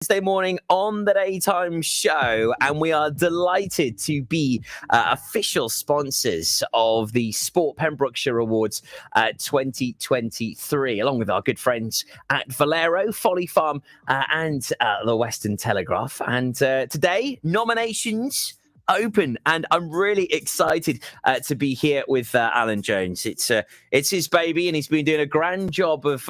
Wednesday morning on the Daytime Show, and we are delighted to be official sponsors of the Sport Pembrokeshire Awards 2023, along with our good friends at Valero, Folly Farm, and the Western Telegraph. And today, nominations open, and I'm really excited to be here with Alan Jones. It's his baby, and he's been doing a grand job of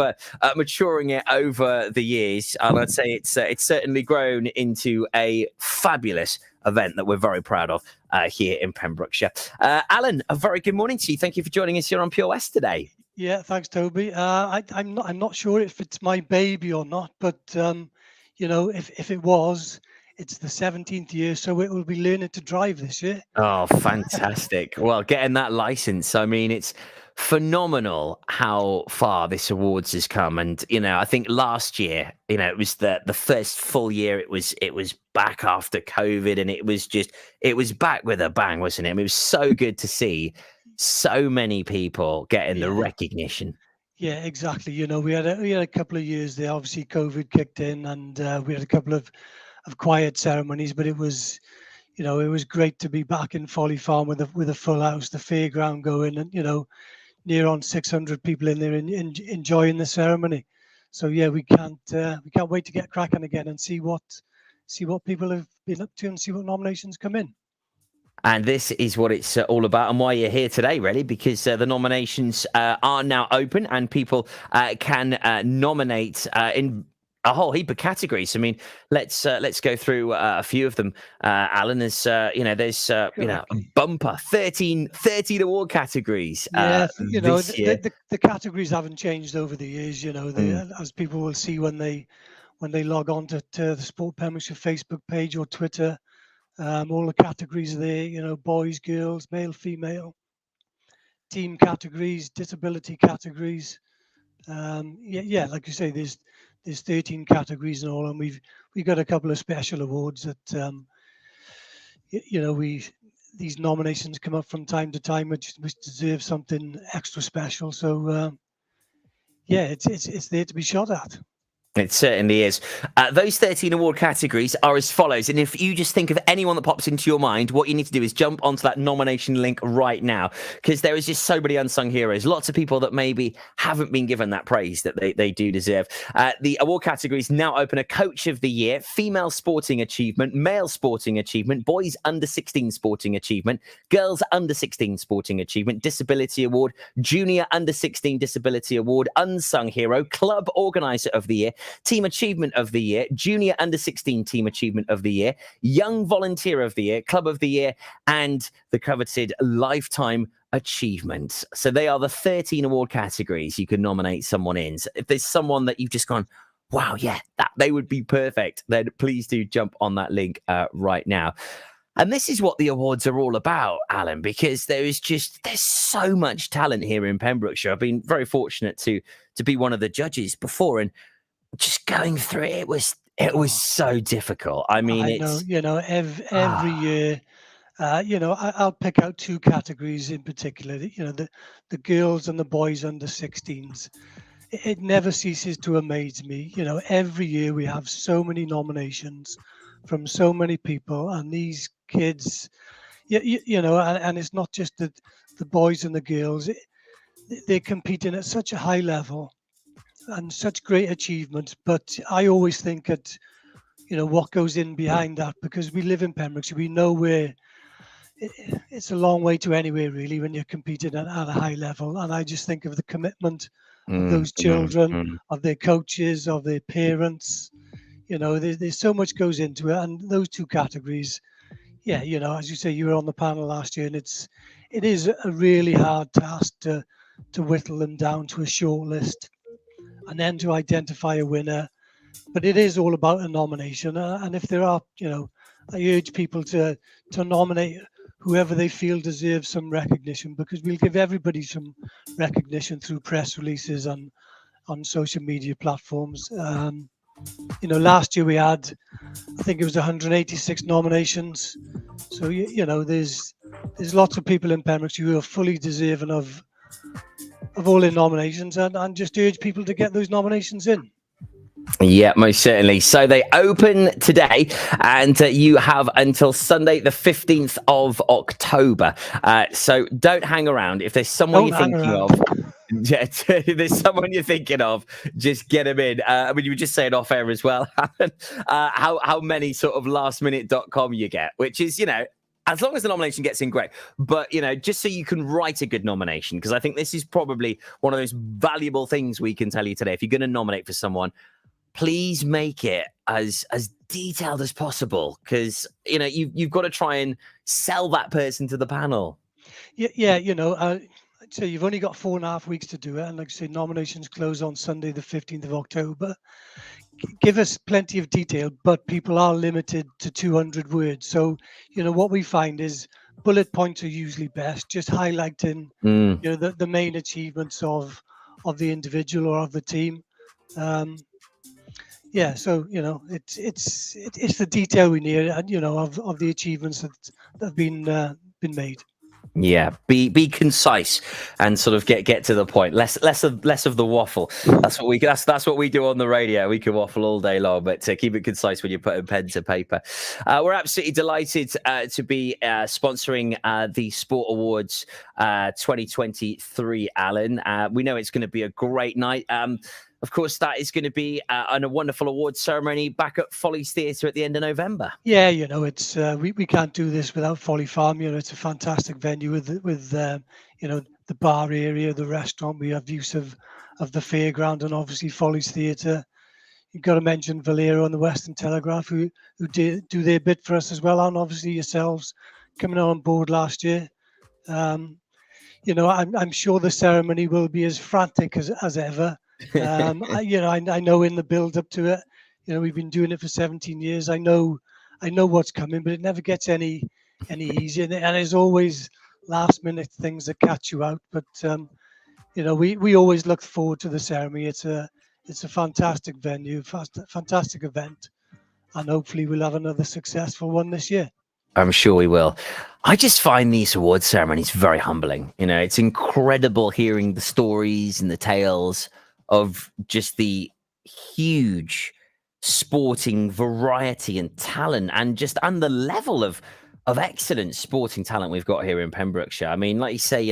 maturing it over the years. And I'd say it's certainly grown into a fabulous event that we're very proud of here in Pembrokeshire. Alan, a very good morning to you. Thank you for joining us here on Pure West today. Yeah, thanks, Toby. I'm not sure if it's my baby or not, but if it was, it's the 17th year, so it will be learning to drive this year. Oh, fantastic. Well, getting that license, I mean, it's phenomenal how far this awards has come. And, I think last year, it was the first full year it was back after COVID, and it was back with a bang, wasn't it? I mean, it was so good to see so many people getting the recognition. Yeah, exactly. We had a couple of years there. Obviously, COVID kicked in, and we had a couple of quiet ceremonies, but it was great to be back in Folly Farm with a full house, the fairground going, and near on 600 people in there enjoying the ceremony. So yeah, we can't wait to get cracking again and see what people have been up to and see what nominations come in. And this is what it's all about, and why you're here today, really, because the nominations are now open, and people can nominate in a whole heap of categories. I mean, let's go through a few of them. Alan, there's a bumper 13 award categories. The categories haven't changed over the years. As people will see when they log on to the Sport Pembrokeshire Facebook page or Twitter, all the categories are there. Boys, girls, male, female, team categories, disability categories. Like you say, there's 13 categories and all, and we've got a couple of special awards that these nominations come up from time to time, which deserve something extra special. So it's there to be shot at. It certainly is. Those 13 award categories are as follows. And if you just think of anyone that pops into your mind, what you need to do is jump onto that nomination link right now, because there is just so many unsung heroes. Lots of people that maybe haven't been given that praise that they do deserve. The award categories now open: a Coach of the Year, Female Sporting Achievement, Male Sporting Achievement, Boys Under 16 Sporting Achievement, Girls Under 16 Sporting Achievement, Disability Award, Junior Under 16 Disability Award, Unsung Hero, Club Organiser of the Year, Team Achievement of the Year, Junior Under 16 Team Achievement of the Year, Young Volunteer of the Year, Club of the Year, and the coveted Lifetime Achievement. So they are the 13 award categories you can nominate someone in. So if there's someone that you've just gone, wow, yeah, that they would be perfect, then please do jump on that link right now. And this is what the awards are all about, Alan, because there's so much talent here in Pembrokeshire. I've been very fortunate to be one of the judges before, and just going through it was so difficult. I mean, every year, I'll pick out two categories in particular. The girls and the boys under 16s. It never ceases to amaze me. Every year we have so many nominations from so many people, and these kids, and it's not just the boys and the girls. They're competing at such a high level and such great achievements, but I always think that what goes in behind that, because we live in Pembrokeshire, we know where it's a long way to anywhere really when you're competing at a high level. And I just think of the commitment of those children, of their coaches, of their parents. There's so much goes into it, and those two categories, as you say, you were on the panel last year, and it is a really hard task to whittle them down to a short list and then to identify a winner. But it is all about a nomination, and if there are, I urge people to nominate whoever they feel deserves some recognition, because we'll give everybody some recognition through press releases on social media platforms. Last year we had, I think it was 186 nominations. So there's lots of people in Pembrokeshire who are fully deserving of all their nominations, and just urge people to get those nominations in. Yeah, most certainly. So they open today, and you have until Sunday, the 15th of October. So don't hang around. If there's someone Don't you're hang thinking around. of, yeah, if there's someone you're thinking of, just get them in. I mean, you were just saying off air as well, Alan, how many sort of lastminute.com you get, which is, as long as the nomination gets in, great. But, just so you can write a good nomination, because I think this is probably one of those valuable things we can tell you today. If you're going to nominate for someone, please make it as detailed as possible, because you've got to try and sell that person to the panel. Yeah, I'd say you've only got 4.5 weeks to do it, and like I say, nominations close on Sunday, the 15th of October. Give us plenty of detail, but people are limited to 200 words. So, what we find is bullet points are usually best, just highlighting, the main achievements of the individual or of the team. Yeah, so it's the detail we need, and of the achievements that have been made. Yeah, be concise and sort of get to the point. Less of the waffle. That's what we do on the radio. We can waffle all day long, but keep it concise when you're putting pen to paper. We're absolutely delighted to be sponsoring the Sport Awards 2023, Alan. We know it's going to be a great night. Of course, that is going to be a wonderful awards ceremony back at Follies Theatre at the end of November. Yeah, it's we can't do this without Folly Farm. It's a fantastic venue with the bar area, the restaurant. We have use of the fairground and obviously Follies Theatre. You've got to mention Valero and the Western Telegraph, who do their bit for us as well, and obviously yourselves coming on board last year. I'm sure the ceremony will be as frantic as ever. I know in the build up to it, we've been doing it for 17 years. I know what's coming, but it never gets any easier. And there's always last minute things that catch you out. But we always look forward to the ceremony. It's a fantastic venue, fantastic event, and hopefully we'll have another successful one this year. I'm sure we will. I just find these awards ceremonies very humbling. It's incredible hearing the stories and the tales of just the huge sporting variety and talent, and the level of excellent sporting talent we've got here in Pembrokeshire. I mean, like you say,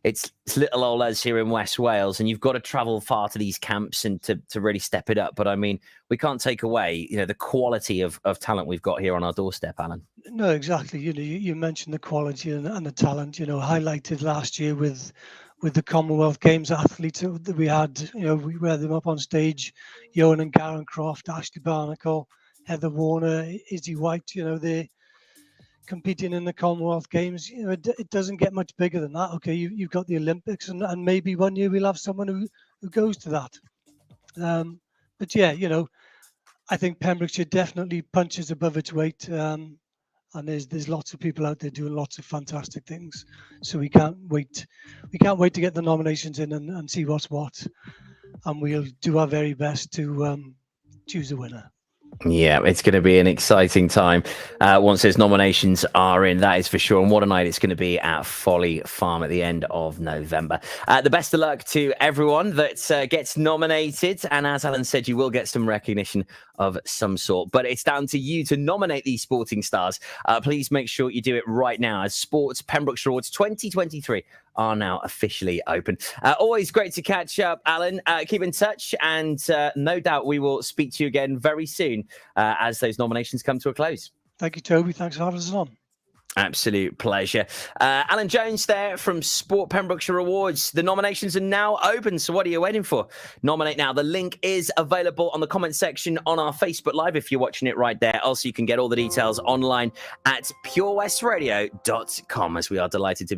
it's little old us here in West Wales, and you've got to travel far to these camps and to really step it up. But I mean, we can't take away, the quality of talent we've got here on our doorstep, Alan. No, exactly. You mentioned the quality and the talent, highlighted last year with the Commonwealth Games athletes that we had. We had them up on stage, Johan and Garen Croft, Ashley Barnacle, Heather Warner, Izzy White. They're competing in the Commonwealth Games. It doesn't get much bigger than that. Okay, you've got the Olympics, and maybe one year we'll have someone who goes to that. But yeah, I think Pembrokeshire definitely punches above its weight. And there's lots of people out there doing lots of fantastic things. So we can't wait to get the nominations in and see what's what. And we'll do our very best to choose a winner. Yeah, it's going to be an exciting time once those nominations are in, that is for sure. And what a night it's going to be at Folly Farm at the end of November. The best of luck to everyone that gets nominated. And as Alan said, you will get some recognition of some sort. But it's down to you to nominate these sporting stars. Please make sure you do it right now, as Sports Pembrokeshire Awards 2023 are now officially open. Always great to catch up, Alan. Keep in touch, and no doubt we will speak to you again very soon as those nominations come to a close. Thank you, Toby. Thanks for having us on. Absolute pleasure. Alan Jones there from Sport Pembrokeshire Awards. The nominations are now open, so what are you waiting for? Nominate now. The link is available on the comment section on our Facebook Live if you're watching it right there. Also, you can get all the details online at purewestradio.com, as we are delighted to be